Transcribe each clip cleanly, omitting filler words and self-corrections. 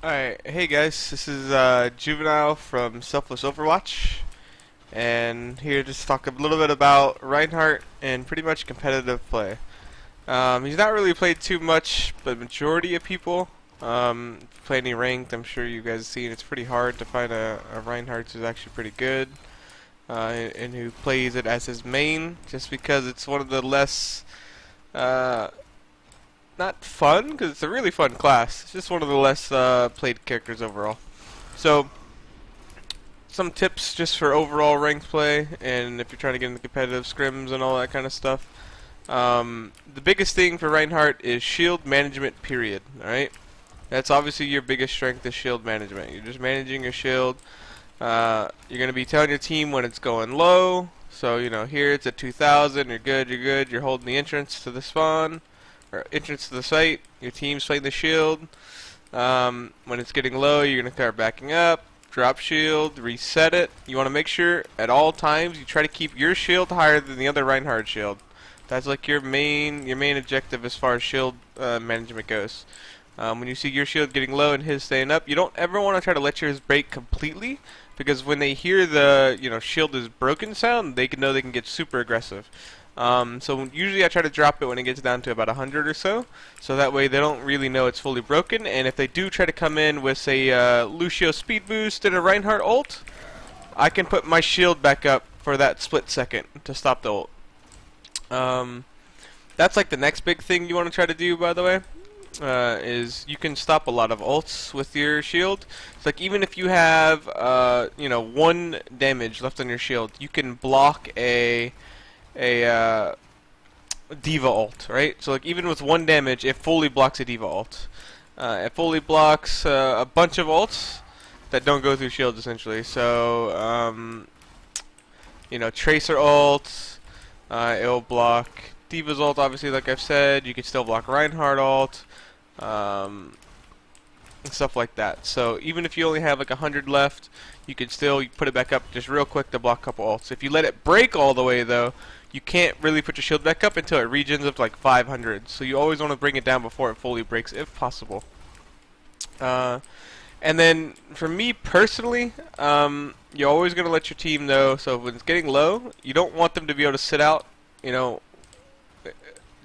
Alright, hey guys, this is Juvenile from Selfless Overwatch, and here to talk a little bit about Reinhardt and pretty much competitive play. He's not really played too much, but majority of people play any ranked. I'm sure you guys have seen it's pretty hard to find a Reinhardt who's actually pretty good and who plays it as his main, just because it's one of the less not fun, because it's a really fun class. It's just one of the less played characters overall. So, some tips just for overall ranked play, and if you're trying to get into competitive scrims and all that kind of stuff. The biggest thing for Reinhardt is shield management, period. Alright? That's obviously your biggest strength is shield management. You're just managing your shield. You're going to be telling your team when it's going low. So, you know, here it's at 2,000, you're good, you're holding the entrance to the spawn. Or entrance to the site, your team's playing the shield. When it's getting low, you're going to start backing up, drop shield, reset it. You want to make sure at all times you try to keep your shield higher than the other Reinhardt shield. That's like your main objective as far as shield management goes. When you see your shield getting low and his staying up, you don't ever want to try to let yours break completely, because when they hear the shield is broken sound, they can know they can get super aggressive. So usually I try to drop it when it gets down to about 100 or so that way they don't really know it's fully broken. And if they do try to come in with, say, Lucio speed boost and a Reinhardt ult, I can put my shield back up for that split second to stop the ult. That's like the next big thing you want to try to do, by the way, is you can stop a lot of ults with your shield. It's like even if you have 1 damage left on your shield, you can block a D.Va ult, right? So like even with 1 damage, it fully blocks a D.Va ult. It fully blocks a bunch of ults that don't go through shields, essentially. So Tracer ult, it'll block D.Va's ult, obviously, like I've said. You can still block Reinhardt ult, and stuff like that. So even if you only have like 100 left, you can still put it back up just real quick to block a couple ults. If you let it break all the way, though, you can't really put your shield back up until it regens up to like 500. So you always want to bring it down before it fully breaks, if possible. And then for me personally, you're always going to let your team know. So when it's getting low, you don't want them to be able to sit out,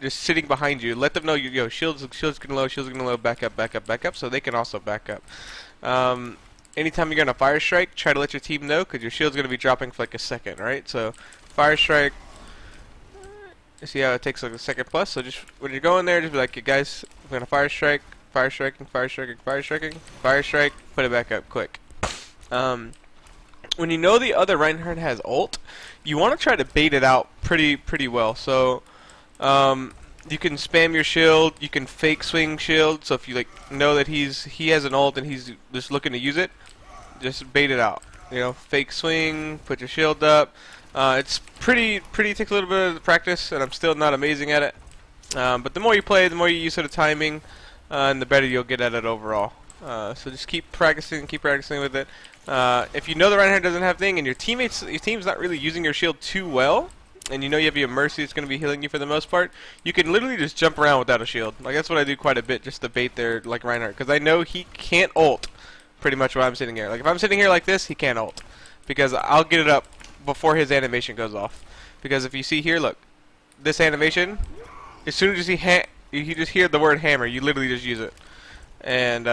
just sitting behind you. Let them know, shield's getting low, back up, so they can also back up. Anytime you're going to fire strike, try to let your team know, because your shield's going to be dropping for like a second, right? So fire strike. See how it takes like a second plus. So just when you're going there, just be like, guys, I'm gonna fire strike, fire striking, fire striking, fire striking, fire strike, put it back up quick. When you know the other Reinhardt has ult, you want to try to bait it out pretty well. So you can spam your shield, you can fake swing shield. So if you know that he has an ult and he's just looking to use it, just bait it out. Fake swing, put your shield up. It's pretty takes a little bit of practice, and I'm still not amazing at it. But the more you play, the more you use the timing, and the better you'll get at it overall. So just keep practicing with it. If you know the Reinhardt doesn't have thing, and your team's not really using your shield too well, and you have your Mercy that's going to be healing you for the most part, you can literally just jump around without a shield. Like that's what I do quite a bit, just to bait their Reinhardt, because I know he can't ult pretty much while I'm sitting here. Like if I'm sitting here like this, he can't ult, because I'll get it up before his animation goes off. Because if you see here, look, this animation, as soon as you just hear the word hammer, you literally just use it, and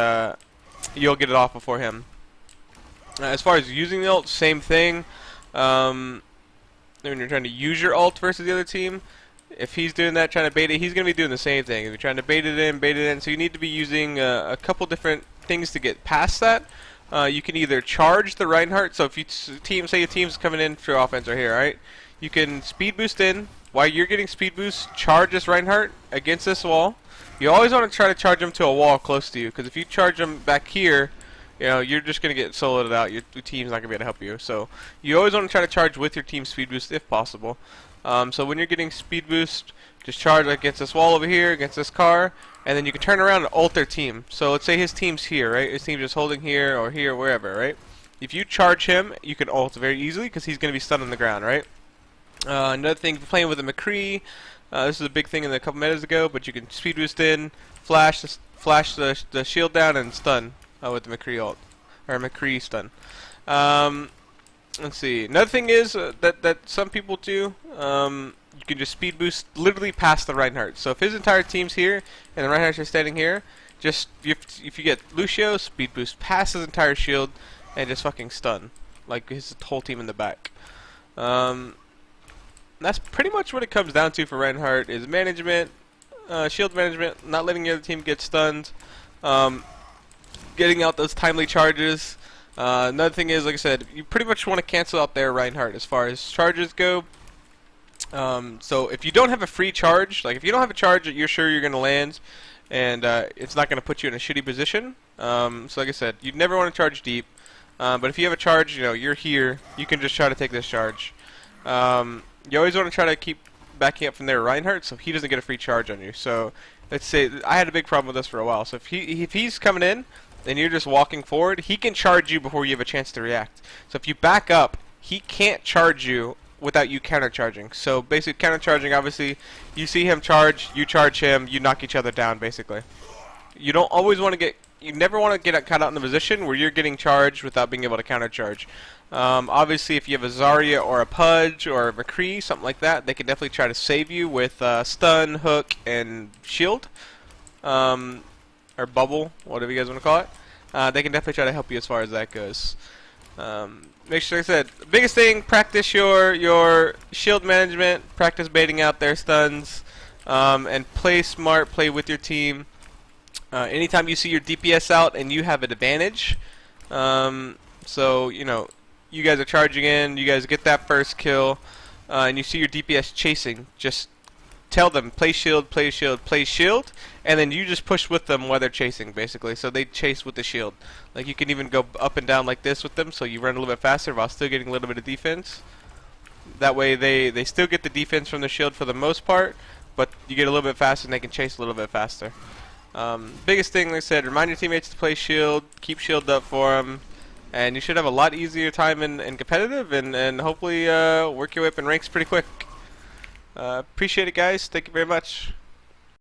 you'll get it off before him. As far as using the ult, same thing. When you're trying to use your ult versus the other team, if he's doing that, trying to bait it, he's going to be doing the same thing. If you're trying to bait it in, so you need to be using a couple different things to get past that. You can either charge the Reinhardt, so if say your team's coming in for offense right here, right? You can speed boost in. While you're getting speed boost, charge this Reinhardt against this wall. You always want to try to charge him to a wall close to you, because if you charge him back here, you're just going to get soloed out. Your team's not going to be able to help you. So you always want to try to charge with your team's speed boost if possible. So when you're getting speed boost, just charge against this wall over here, against this car, and then you can turn around and ult their team. So let's say his team's here, right? His team's just holding here or here, wherever, right? If you charge him, you can ult very easily, because he's going to be stunned on the ground, right? Another thing, playing with a McCree, this is a big thing in a couple metas ago, but you can speed boost in, flash the shield down, and stun. with the McCree ult or McCree stun. Um, let's see. Another thing is that some people do. You can just speed boost literally past the Reinhardt. So if his entire team's here and the Reinhardt's just standing here, just if you get Lucio, speed boost past his entire shield and just fucking stun like his whole team in the back. That's pretty much what it comes down to for Reinhardt is management, shield management, not letting the other team get stunned, getting out those timely charges. Another thing is, like I said, you pretty much want to cancel out their Reinhardt as far as charges go. So if you don't have a free charge, like if you don't have a charge that you're sure you're going to land, and it's not going to put you in a shitty position, so like I said, you'd never want to charge deep. But if you have a charge, you know, you're here, you can just try to take this charge. You always want to try to keep backing up from their Reinhardt so he doesn't get a free charge on you. So let's say I had a big problem with this for a while. So if he's coming in and you're just walking forward, he can charge you before you have a chance to react. So if you back up, he can't charge you without you counter-charging. So basically counter-charging, obviously, you see him charge, you charge him, you knock each other down basically. You don't always want to get, you never want to get caught out in the position where you're getting charged without being able to counter-charge. Obviously, if you have a Zarya or a Pudge or a McCree, something like that, they can definitely try to save you with stun, hook, and shield. Or bubble, whatever you guys want to call it. They can definitely try to help you as far as that goes. Make sure, like I said, the biggest thing, practice your shield management, practice baiting out their stuns, and play smart, play with your team. Anytime you see your DPS out and you have an advantage, so, you know, you guys are charging in, you guys get that first kill, and you see your DPS chasing, just tell them, play shield, play shield, play shield, and then you just push with them while they're chasing, basically. So they chase with the shield. Like, you can even go up and down like this with them, so you run a little bit faster while still getting a little bit of defense. That way they still get the defense from the shield for the most part, but you get a little bit faster and they can chase a little bit faster. Biggest thing, like I said, remind your teammates to play shield, keep shield up for them, and you should have a lot easier time in competitive, and hopefully work your way up in ranks pretty quick. Appreciate it, guys. Thank you very much.